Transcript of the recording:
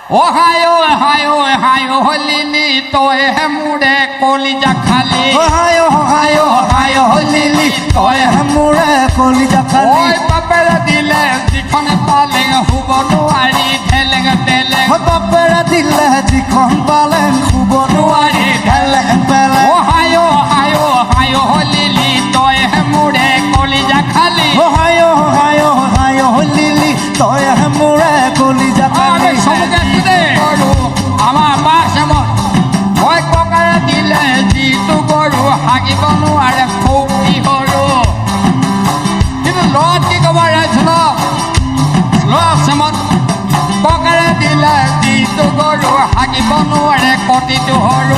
হায় হলিলি তই হে মোৰে কলিজা খালি হায় হলিলি তই হে মোৰে কলিজা খালি ঐ বাপেৰে দিলে যিখন পালেং শুব নোৱাৰি ঢেলেং পেলেং বাপেৰে দিলে যিখন পালেং শুব নোৱাৰি ঢেলেং পেলেং হায় হলিলি তই হে মোৰে কলিজা খালি হায় হলিলি তই হে মোৰে কলিজা খালি আমাৰ বাছমত মই ককাৰে দিলে যিটো গৰু হাগিব নোৱাৰে খুব কি সৰু কিন্তু ল'ৰাত কি ক'ব ল'ৰাচমত ককাৰে দিলে যিটো গৰু হাগিব নোৱাৰে কটিটো সৰু